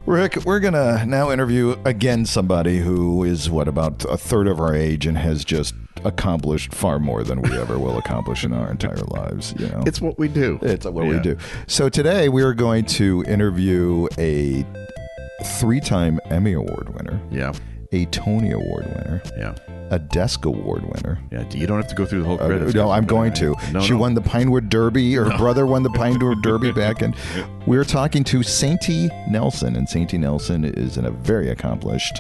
Rick, we're going to now interview again somebody who is, about a third of our age and has just accomplished far more than we ever will accomplish in our entire lives. It's what we do. It's what we do. So today we are going to interview a 3-time Emmy Award winner. Yeah. A Tony Award winner. Yeah. A Desk Award winner. Yeah, you don't have to go through the whole credits. No, I'm going to. She won the Pinewood Derby. Her brother won the Pinewood Derby back. And we're talking to Sainty Nelsen. And Sainty Nelsen is a very accomplished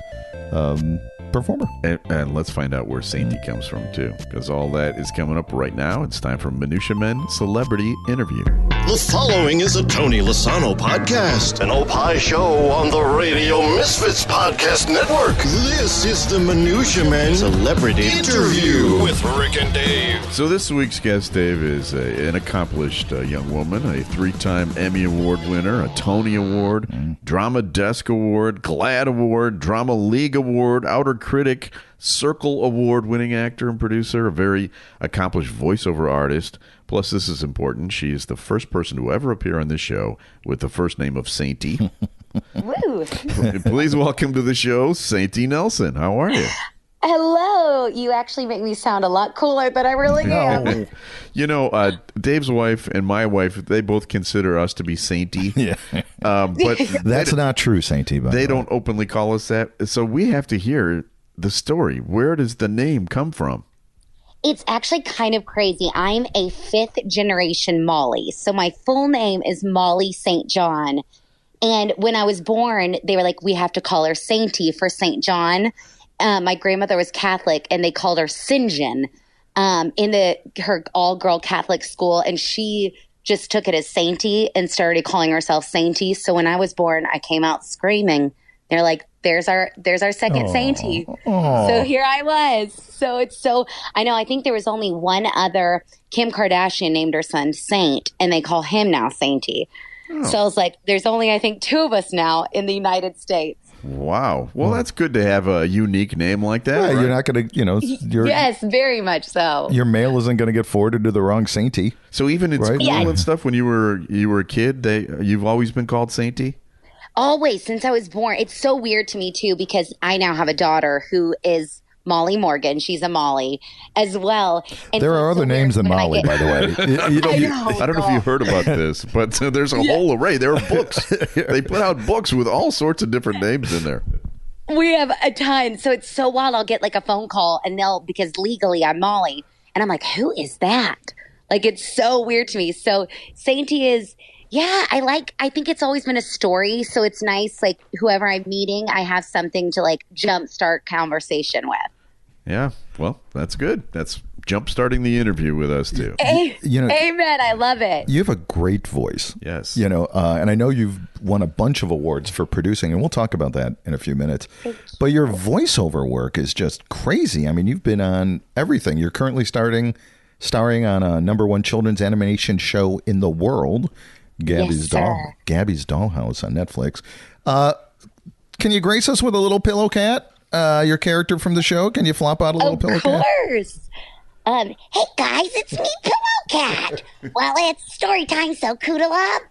performer. And let's find out where Sainty comes from, too. Because all that is coming up right now. It's time for Minutia Men Celebrity Interview. The following is a Tony Lasano podcast, an Opie show on the Radio Misfits Podcast Network. This is the Minutia Men Celebrity Interview with Rick and Dave. So this week's guest, Dave, is an accomplished young woman, a 3-time Emmy Award winner, a Tony Award, Drama Desk Award, GLAAD Award, Drama League Award, Outer Critic, Circle Award-winning actor and producer, a very accomplished voiceover artist. Plus, this is important, she is the first person to ever appear on this show with the first name of Sainty. Woo! Please welcome to the show, Sainty Nelsen. How are you? Hello. You actually make me sound a lot cooler than I really am. Dave's wife and my wife, they both consider us to be Sainty. Yeah. But that's not true, Sainty. They don't openly call us that. So we have to hear the story. Where does the name come from? It's actually kind of crazy. I'm a 5th generation Molly. So my full name is Molly St. John. And when I was born, they were like, we have to call her Sainty for St. John. My grandmother was Catholic, and they called her St. John in her all-girl Catholic school. And she just took it as Sainty and started calling herself Sainty. So when I was born, I came out screaming. They're like, there's our second Sainty. So here I was. I think there was only one other, Kim Kardashian named her son Saint, and they call him now Sainty. So I was like, there's only, I think, 2 of us now in the United States. Wow. Well, that's good to have a unique name like that. Yeah, right? You're not going to, yes, very much so. Your mail isn't going to get forwarded to the wrong Sainty. So even in school and stuff, when you were a kid, you've always been called Sainty? Always, since I was born. It's so weird to me, too, because I now have a daughter who is Molly Morgan. She's a Molly as well. And there are other names than Molly, by the way. I don't know if you heard about this, but there's a whole array. There are books. They put out books with all sorts of different names in there. We have a ton. So it's so wild. I'll get like a phone call and because legally I'm Molly. And I'm like, who is that? Like, it's so weird to me. So Sainty is... Yeah, I think it's always been a story. So it's nice, like, whoever I'm meeting, I have something to, like, jumpstart conversation with. Yeah, well, that's good. That's jumpstarting the interview with us, too. Amen. I love it. You have a great voice. Yes. And I know you've won a bunch of awards for producing, and we'll talk about that in a few minutes. But your voiceover work is just crazy. I mean, you've been on everything. You're currently starring on a #1 children's animation show in the world, Gabby's Dollhouse on Netflix. Can you grace us with a little pillow cat? Your character from the show. Can you flop out a little pillow cat? Of course. Hey guys, it's me, Pillow Cat. Well, it's story time, so coodle up.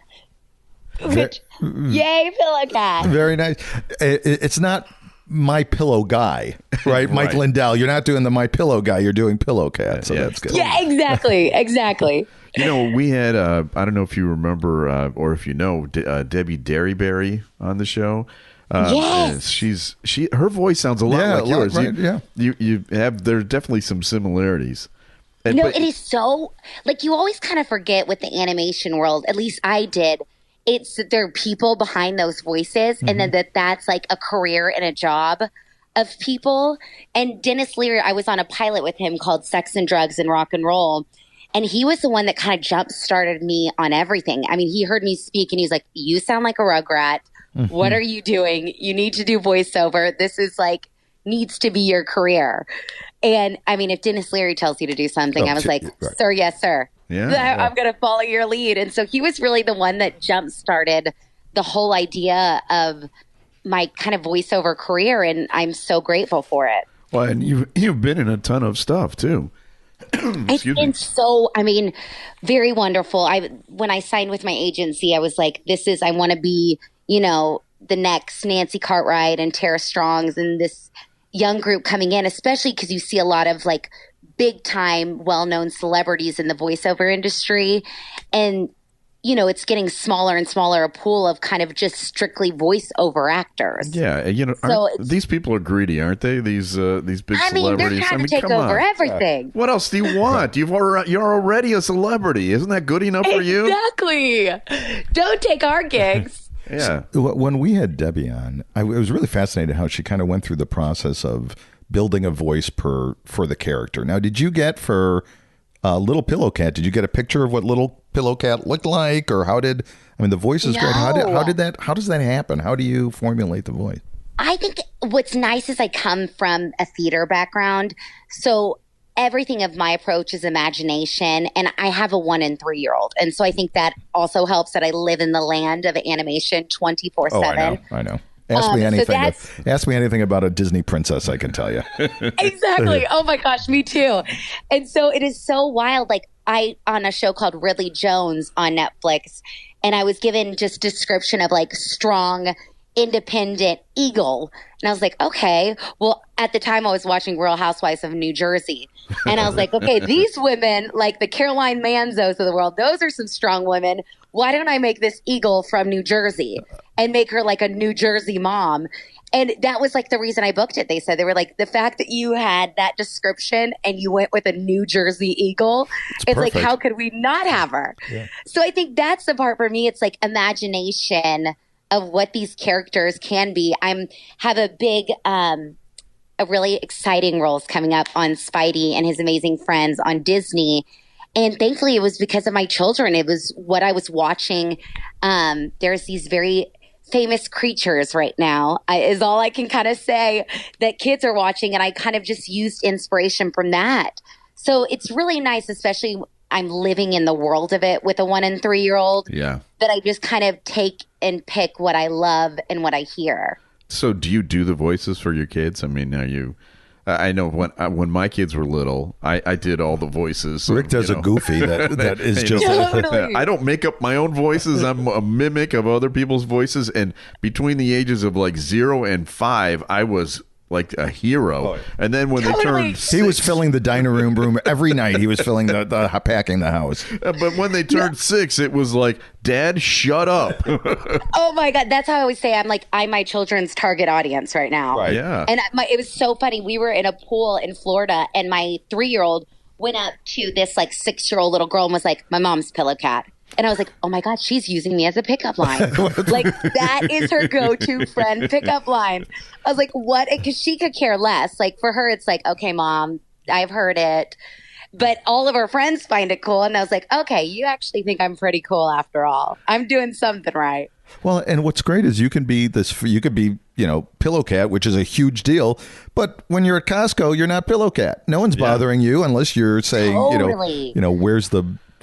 Yay, Pillow Cat. Very nice. It's not My Pillow Guy, right? Mike Lindell. You're not doing the My Pillow Guy. You're doing Pillow Cat. So that's good. Yeah, exactly. We had, I don't know if you remember or if you know, Debbie Derryberry on the show. Yes. Her voice sounds a lot like yours. Right, There's definitely some similarities. It is so, like, you always kind of forget with the animation world, at least I did, it's that there are people behind those voices, and then that's like a career and a job of people. And Dennis Leary, I was on a pilot with him called Sex and Drugs and Rock and Roll. And he was the one that kind of jump-started me on everything. I mean, he heard me speak and he's like, you sound like a rugrat. What are you doing? You need to do voiceover. This is like, needs to be your career. And I mean, if Dennis Leary tells you to do something, I was like, sir, yes, sir. Yeah. I'm going to follow your lead. And so he was really the one that jump-started the whole idea of my kind of voiceover career. And I'm so grateful for it. Well, and you've been in a ton of stuff, too. It's been so, very wonderful. When I signed with my agency, I was like, I want to be, the next Nancy Cartwright and Tara Strongs and this young group coming in, especially because you see a lot of like big time, well-known celebrities in the voiceover industry. And, you know, it's getting smaller and smaller, a pool of kind of just strictly voiceover actors. Yeah, you know, So these people are greedy, aren't they? These big I mean, celebrities. they're trying to take come over on. everything. What else do you want? You're already a celebrity. Isn't that good enough for you? Exactly. Don't take our gigs. Yeah. When we had Debbie on, I was really fascinated how she kind of went through the process of building a voice for the character. Now, did you get for Little Pillow Cat? Did you get a picture of what Little Pillow Cat looked like, or the voice is great. How does that happen? How do you formulate the voice? I think what's nice is I come from a theater background, so everything of my approach is imagination, and I have a 1 and 3-year-old, and so I think that also helps that I live in the land of animation 24/7. Oh, I know. Ask me anything about a Disney princess, I can tell you. Exactly. Oh my gosh, me too. And so it is so wild. Like on a show called Ridley Jones on Netflix, and I was given just description of like strong, independent eagle. And I was like, okay, well, at the time I was watching Real Housewives of New Jersey. And I was like, okay, these women, like the Caroline Manzos of the world, those are some strong women. Why don't I make this eagle from New Jersey and make her like a New Jersey mom? And that was like the reason I booked it. They were like, the fact that you had that description and you went with a New Jersey eagle, it's like, how could we not have her? Yeah. So I think that's the part for me. It's like imagination of what these characters can be. Have a big, a really exciting roles coming up on Spidey and His Amazing Friends on Disney. And thankfully, it was because of my children. It was what I was watching. There's these very famous creatures right now, is all I can kind of say, that kids are watching. And I kind of just used inspiration from that. So it's really nice, especially I'm living in the world of it with a 1 and 3-year-old. Yeah. That I just kind of take and pick what I love and what I hear. So do you do the voices for your kids? I mean, are you... I know when my kids were little, I did all the voices. Rick does a goofy that is just... I don't make up my own voices. I'm a mimic of other people's voices. And between the ages of like 0 and 5, I was like a hero. Oh, and then when they turned 6, he was filling the dining room every night. He was filling the packing the house. But when they turned 6, it was like, Dad, shut up. Oh my God, that's how I always say. I'm my children's target audience right now. Right. Yeah. And it was so funny. We were in a pool in Florida, and my 3-year-old went up to this like 6-year-old little girl and was like, "My mom's pillow cat." And I was like, oh my God, she's using me as a pickup line. Like, that is her go-to friend pickup line. I was like, what? Because she could care less. Like, for her, it's like, okay, Mom, I've heard it. But all of her friends find it cool. And I was like, okay, you actually think I'm pretty cool after all. I'm doing something right. Well, and what's great is you could be, Pillow Cat, which is a huge deal. But when you're at Costco, you're not Pillow Cat. No one's bothering you unless you're saying, totally.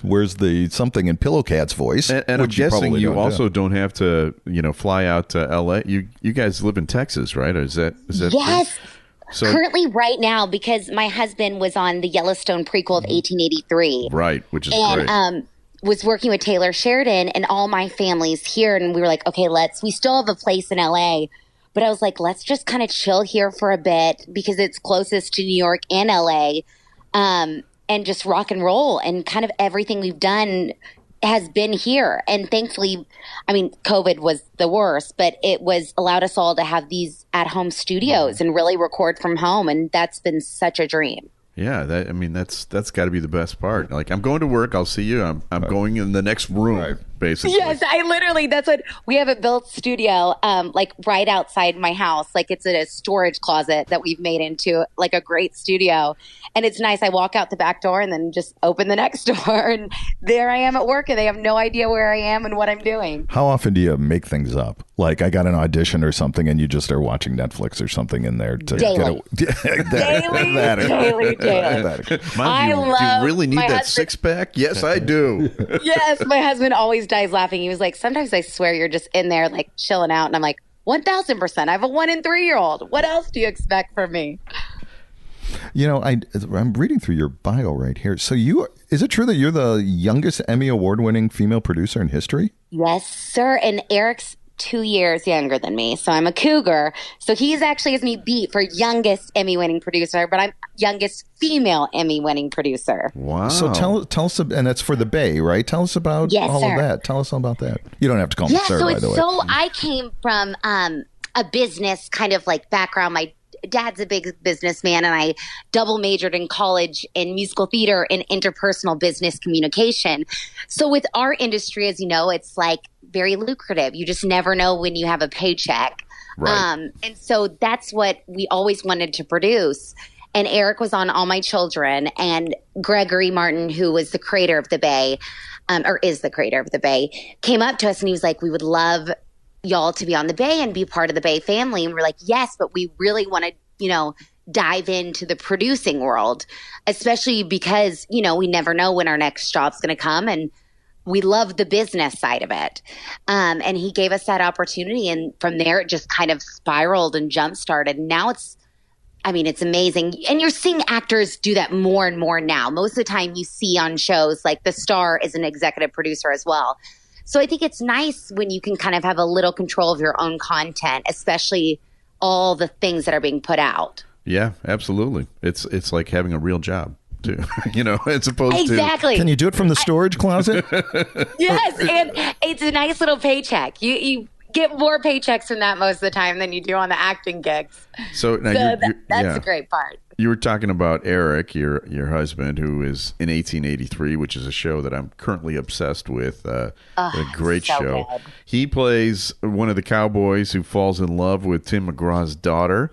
Where's the something in Pillow Cat's voice? And I'm guessing you also don't have to, fly out to L.A. You guys live in Texas, right? Or is that yes. So, currently, right now, because my husband was on the Yellowstone prequel of 1883. Right, which is great. Was working with Taylor Sheridan, and all my family's here. And we were like, okay, we still have a place in L.A., but I was like, let's just kind of chill here for a bit because it's closest to New York and L.A., and just rock and roll, and kind of everything we've done has been here. And thankfully, COVID was the worst, but it allowed us all to have these at-home studios and really record from home. And that's been such a dream. Yeah, that's got to be the best part. Like, I'm going to work. I'll see you. I'm going in the next room, basically. Yes, that's what we have, a built studio, right outside my house. Like, it's a storage closet that we've made into like a great studio. And it's nice. I walk out the back door and then just open the next door, and there I am at work, and they have no idea where I am and what I'm doing. How often do you make things up? Like, I got an audition or something, and you just are watching Netflix or something in there to daily. Daily. Mom, do you really need that six-pack? Yes, I do. Yes, my husband always dies laughing. He was like, sometimes I swear you're just in there like chilling out. And I'm like, 1,000%. I have a 1 and 3-year-old. What else do you expect from me? I'm reading through your bio right here. So is it true that you're the youngest Emmy award-winning female producer in history? Yes, sir. And Erik's 2 years younger than me, so I'm a cougar. So he's actually has me beat for youngest Emmy-winning producer, but I'm youngest female Emmy-winning producer. Wow. So tell us, and that's for the Bay, right? Tell us about all of that. Tell us all about that. You don't have to call me sir, by the way. So I came from a business kind of like background. My dad's a big businessman, and I double majored in college in musical theater and interpersonal business communication. So with our industry, as you know, it's like very lucrative. You just never know when you have a paycheck. Right. And so that's what we always wanted to produce. And Erik was on All My Children, and Gregory Martin, who was the creator of The Bay, or is the creator of The Bay, came up to us and he was like, we would love y'all to be on The Bay and be part of the Bay family. And we're like, yes, but we really want to, dive into the producing world, especially because, we never know when our next job's going to come. And we love the business side of it. And he gave us that opportunity. And from there, it just kind of spiraled and jump started. Now it's amazing. And you're seeing actors do that more and more now. Most of the time you see on shows like The Star is an executive producer as well. So I think it's nice when you can kind of have a little control of your own content, especially all the things that are being put out. Yeah, absolutely. It's like having a real job too, as opposed exactly. Can you do it from the storage closet? Yes, and it's a nice little paycheck. You get more paychecks from that most of the time than you do on the acting gigs. So now that's the great part. You were talking about Erik, your husband, who is in 1883, which is a show that I'm currently obsessed with. A great show. Good. He plays one of the cowboys who falls in love with Tim McGraw's daughter.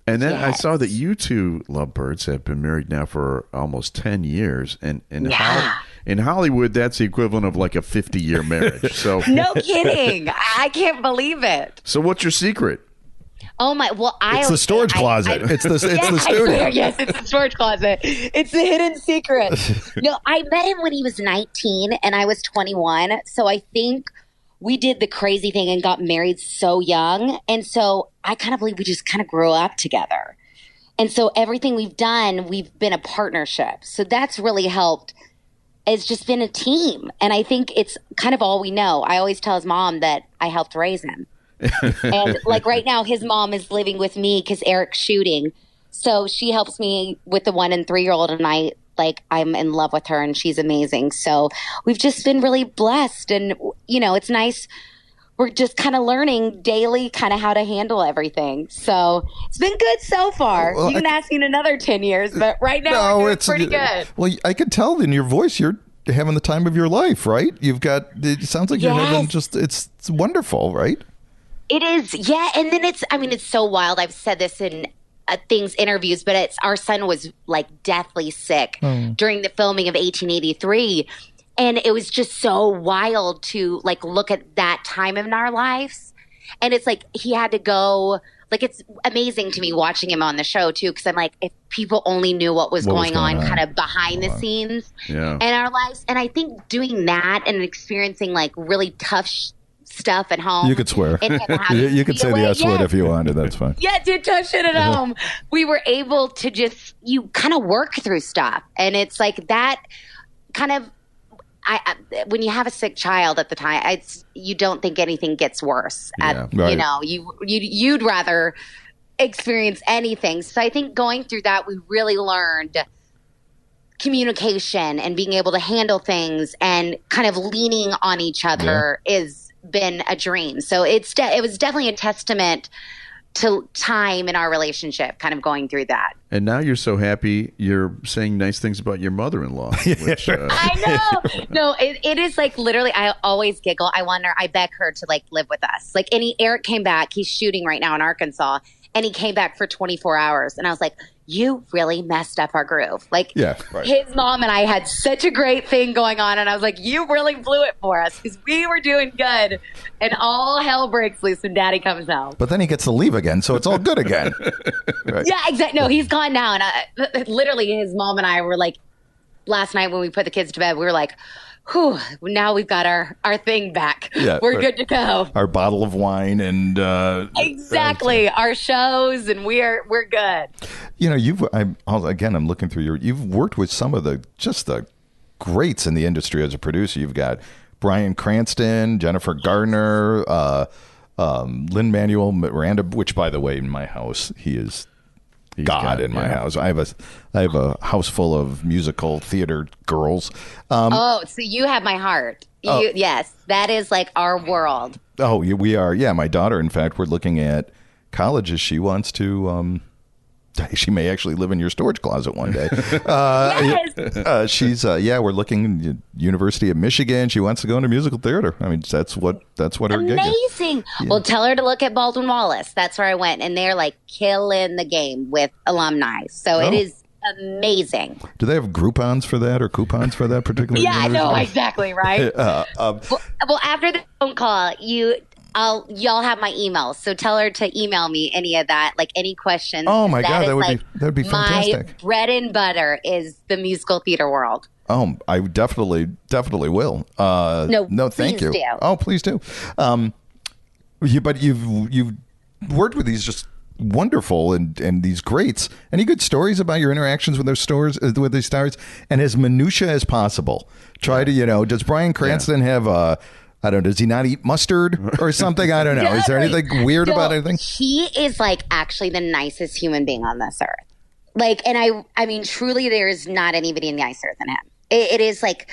And then I saw that you two lovebirds have been married now for almost 10 years. And in Hollywood, that's the equivalent of like a 50-year marriage. So no kidding. I can't believe it. So what's your secret? Oh my! Well, it's the storage closet. It's the studio. Yes, it's the storage closet. It's the hidden secret. No, I met him when he was 19 and I was 21. So I think we did the crazy thing and got married so young. And so I kind of believe we just kind of grew up together. And so everything we've done, we've been a partnership. So that's really helped. It's just been a team. And I think it's kind of all we know. I always tell his mom that I helped raise him. And like right now, his mom is living with me because Erik's shooting. So she helps me with the 1 and 3-year-old, and I'm in love with her and she's amazing. So we've just been really blessed, and it's nice. We're just kind of learning daily kind of how to handle everything. So it's been good so far. Well, you can ask me in another 10 years, but right now it's pretty good. Well, I could tell in your voice you're having the time of your life, right? It sounds like you're having it's wonderful, right? It is, yeah. And then it's so wild. I've said this in interviews, but our son was like deathly sick during the filming of 1883. And it was just so wild to like look at that time in our lives. And it's like he had to go, like it's amazing to me watching him on the show too, because I'm like, if people only knew what was going on kind of behind the scenes in our lives. And I think doing that and experiencing like really tough stuff at home. You could swear. You could say the S word if you wanted. That's fine. Yeah, did tough shit at home. We were able to you kind of work through stuff. And it's like that kind of, when you have a sick child at the time, you don't think anything gets worse. You'd rather experience anything. So I think going through that, we really learned communication and being able to handle things and kind of leaning on each other is been a dream. So it was definitely a testament to time in our relationship, kind of going through that. And now you're so happy you're saying nice things about your mother-in-law. Which, I know. No, it is like literally, I always giggle. I beg her to like live with us. Like Erik came back, he's shooting right now in Arkansas, and he came back for 24 hours. And I was like, you really messed up our groove. Like his mom and I had such a great thing going on. And I was like, you really blew it for us because we were doing good. And all hell breaks loose when daddy comes home. But then he gets to leave again. So it's all good again. Right. Yeah, exactly. No, he's gone now. And literally his mom and I were like, last night when we put the kids to bed, we were like, whew, now we've got our thing back. Yeah, we're good to go. Our bottle of wine and exactly our shows, and we're good. I'm looking through you've worked with some of the greats in the industry as a producer. You've got Bryan Cranston, Jennifer Gardner, Lin-Manuel Miranda, which, by the way, in my house, he's God in my house. I have a house full of musical theater girls. So you have my heart. Yes, that is like our world. Oh, we are. Yeah, my daughter, in fact, we're looking at colleges. She wants to. She may actually live in your storage closet one day. Yes. We're looking at University of Michigan. She wants to go into musical theater. I mean, that's what her gig is. Amazing. Yeah. Well, tell her to look at Baldwin Wallace. That's where I went, and they're like killing the game with alumni. So it is amazing. Do they have Groupons for that or coupons for that particular? Yeah, I know exactly right. Well, after the phone call, y'all have my email, so tell her to email me any of that, like any questions. Oh my God, that would be fantastic. My bread and butter is the musical theater world. Oh, I definitely will. No, thank you. Do. Oh, please do. But you've worked with these just wonderful and these greats. Any good stories about your interactions with with these stars? And as minutiae as possible. Try to does Bryan Cranston have a I don't know. Does he not eat mustard or something? I don't know. Is there anything weird about anything? He is like actually the nicest human being on this earth. Like, and I mean, truly, there is not anybody nicer than him. It is like,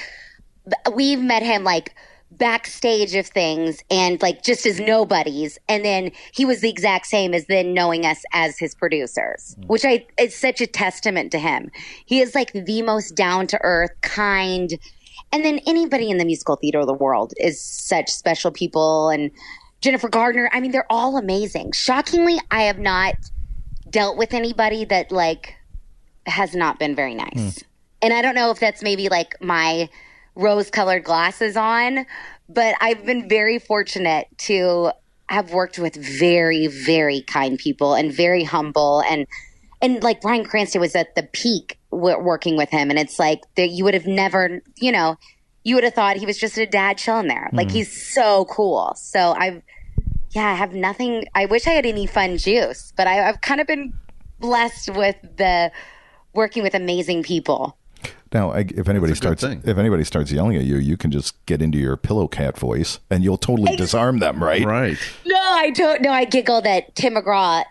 we've met him like backstage of things and like just as nobodies. And then he was the exact same as then knowing us as his producers, which it's such a testament to him. He is like the most down to earth, kind. And then anybody in the musical theater of the world is such special people. And Jennifer Gardner, I mean, they're all amazing. Shockingly, I have not dealt with anybody that like has not been very nice. And I don't know if that's maybe like my rose-colored glasses on, but I've been very fortunate to have worked with very, very kind people and very humble. And like Bryan Cranston was at the peak working with him, and it's like you would have never, you would have thought he was just a dad chilling there. Like he's so cool. So I have nothing. I wish I had any fun juice, but I've kind of been blessed with the working with amazing people. Now, if anybody starts yelling at you, you can just get into your pillow cat voice, and you'll totally disarm them, right? Right. No, I don't. No, I giggle that Tim McGraw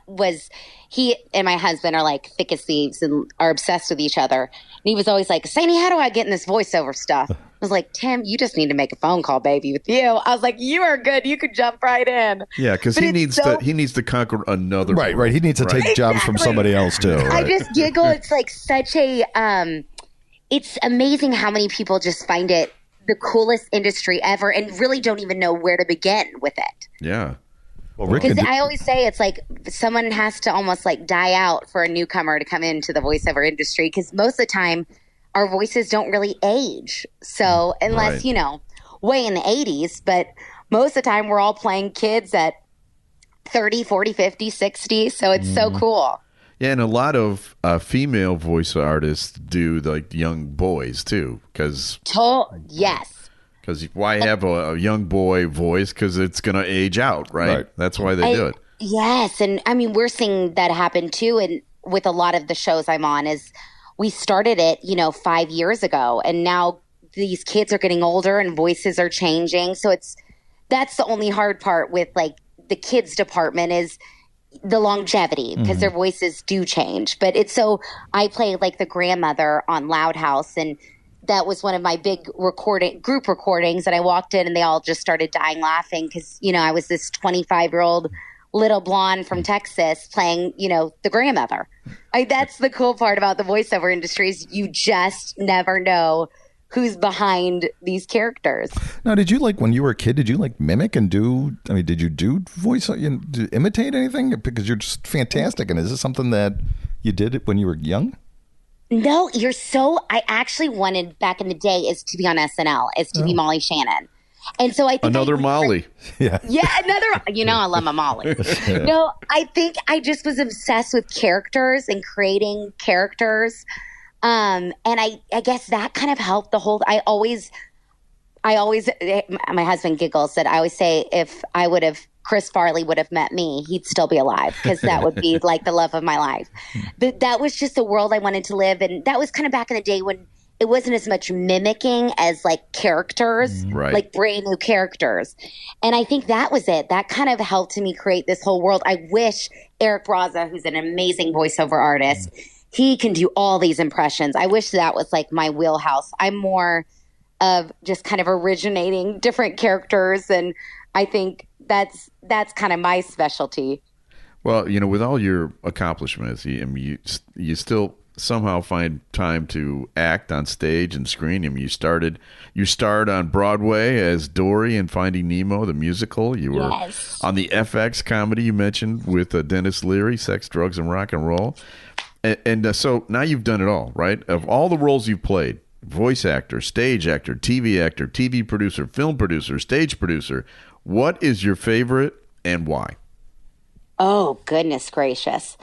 he and my husband are like thick as thieves and are obsessed with each other. And he was always like, Sainty, how do I get in this voiceover stuff? I was like, Tim, you just need to make a phone call, baby, with you. I was like, you are good. You could jump right in. Yeah, because he needs to conquer another. Right. He needs to take jobs from somebody else too. Right? I just giggle. It's like such a. It's amazing how many people just find it the coolest industry ever and really don't even know where to begin with it. Yeah. Well, Rick, I always say it's like someone has to almost like die out for a newcomer to come into the voiceover industry, because most of the time our voices don't really age. So unless, way in the 80s, but most of the time we're all playing kids at 30, 40, 50, 60. So it's so cool. Yeah, and a lot of female voice artists do like young boys too, because yes. Because why have a young boy voice? Because it's going to age out, right? That's why they do it. Yes, and I mean we're seeing that happen too, and with a lot of the shows I'm on, is we started it 5 years ago, and now these kids are getting older and voices are changing. So that's the only hard part with like the kids department is the longevity, because their voices do change. But I play like the grandmother on Loud House, and that was one of my big group recordings, and I walked in and they all just started dying laughing because, I was this 25-year-old little blonde from Texas playing, the grandmother. That's the cool part about the voiceover industry is you just never know who's behind these characters. Now, did you when you were a kid, did you mimic and did you do voice, imitate anything? Because you're just fantastic. And is this something that you did when you were young? No, I actually wanted back in the day is to be on SNL, is to be Molly Shannon. And so I think another Molly. Yeah, another, I love my Molly. No, I think I just was obsessed with characters and creating characters. And I guess that kind of helped the whole, I always, my husband giggles that I always say if Chris Farley would have met me, he'd still be alive, because that would be like the love of my life. That was just the world I wanted to live. And that was kind of back in the day when it wasn't as much mimicking as like characters, Right. like brand new characters. And I think that was it. That kind of helped me create this whole world. I wish Eric Braza, who's an amazing voiceover artist, he can do all these impressions. I wish that was like my wheelhouse. I'm more of just kind of originating different characters, and I think that's kind of my specialty. Well, you know, with all your accomplishments, you still somehow find time to act on stage and screen. I mean, you starred on Broadway as Dory in Finding Nemo, the musical. You were on the FX comedy you mentioned with Dennis Leary, Sex, Drugs, and Rock and Roll. And so now you've done it all, right? Of all the roles you've played, voice actor, stage actor, TV producer, film producer, stage producer, what is your favorite and why? Oh, goodness gracious.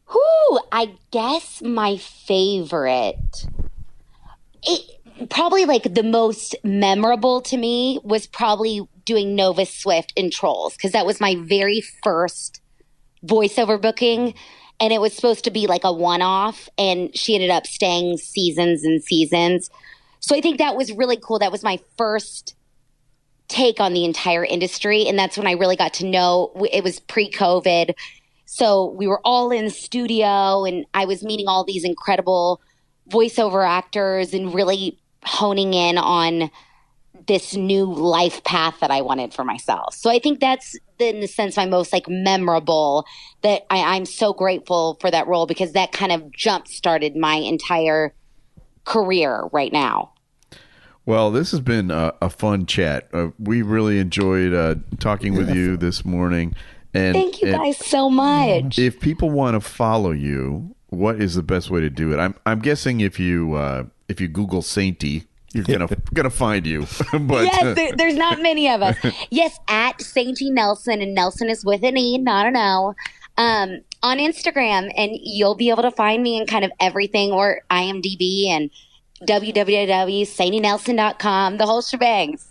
Whew, I guess my favorite, probably like the most memorable to me was probably doing Nova Swift in Trolls, because that was my very first voiceover booking. And it was supposed to be like a one-off, and she ended up staying seasons and seasons. So I think that was really cool. That was my first take on the entire industry, and that's when I really got to know. It was pre-COVID, so we were all in the studio, and I was meeting all these incredible voiceover actors and really honing in on this new life path that I wanted for myself. So I think that's, in the sense, my most like memorable, that I'm so grateful for that role, because that kind of jump started my entire career right now. Well, this has been a fun chat. We really enjoyed talking with you this morning. And thank you guys so much. If people want to follow you, what is the best way to do it? I'm guessing if you Google Sainty, you're gonna find you. But yes, there's not many of us. Yes, at Sainty Nelsen, and Nelson is with an E, not an O. On Instagram, and you'll be able to find me in kind of everything, or IMDb and www.santynelsen.com, the whole shebangs.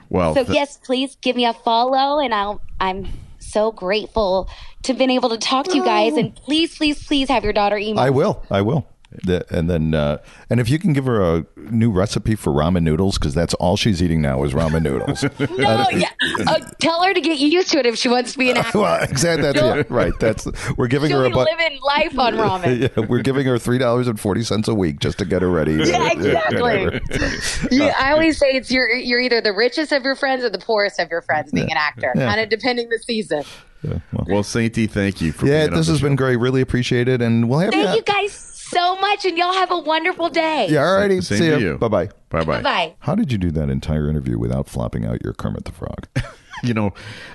Well, so yes, please give me a follow, and I'm so grateful to have been able to talk to you guys. And please, please, please have your daughter email. I will. And then, and if you can give her a new recipe for ramen noodles, because that's all she's eating now is ramen noodles. Tell her to get used to it if she wants to be an actor. Well, exactly. Right. We're giving her living life on ramen. Yeah, we're giving her $3.40 a week just to get her ready. Yeah, exactly. I always say it's you're either the richest of your friends or the poorest of your friends being an actor, kind of depending the season. Yeah, well, Sainty, thank you for being on this has been great. Really appreciate it, and we'll have Thank you guys so much, and y'all have a wonderful day. Yeah, all righty. Same See to you. you. Bye-bye. Bye-bye. Bye. How did you do that entire interview without flopping out your Kermit the Frog? You know,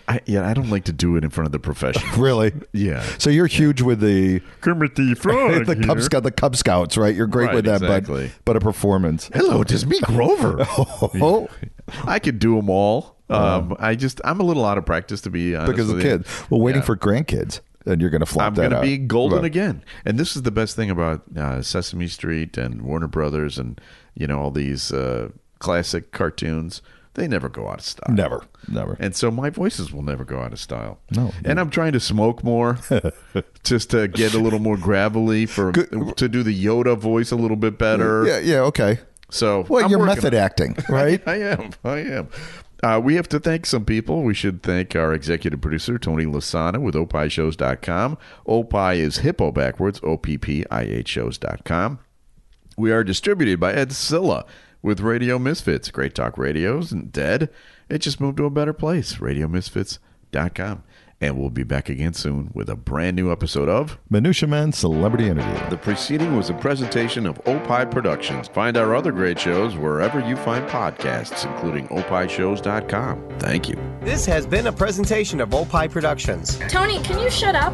I don't like to do it in front of the professionals. Really? Yeah. So you're huge with the Kermit the Frog, the Cub Scouts, right? You're great with that, exactly. but a performance. Hello, it is me, Grover. I could do them all. I'm a little out of practice, to be honest. Because of kids. Well, waiting for grandkids, and you're going to flop that out. I'm going to be golden again. And this is the best thing about Sesame Street and Warner Brothers and, all these classic cartoons. They never go out of style. Never. And so my voices will never go out of style. No. And I'm trying to smoke more just to get a little more gravelly to do the Yoda voice a little bit better. Yeah, okay. So you're method acting, right? I am. We have to thank some people. We should thank our executive producer, Tony Lasana, with opishows.com. Opie is hippo backwards, OPPIH shows.com. We are distributed by Ed Silla with Radio Misfits. Great Talk Radio's and dead. It just moved to a better place, radiomisfits.com. And we'll be back again soon with a brand new episode of Minutia Man Celebrity Interview. The preceding was a presentation of Opie Productions. Find our other great shows wherever you find podcasts, including opishows.com. Thank you. This has been a presentation of Opie Productions. Tony, can you shut up?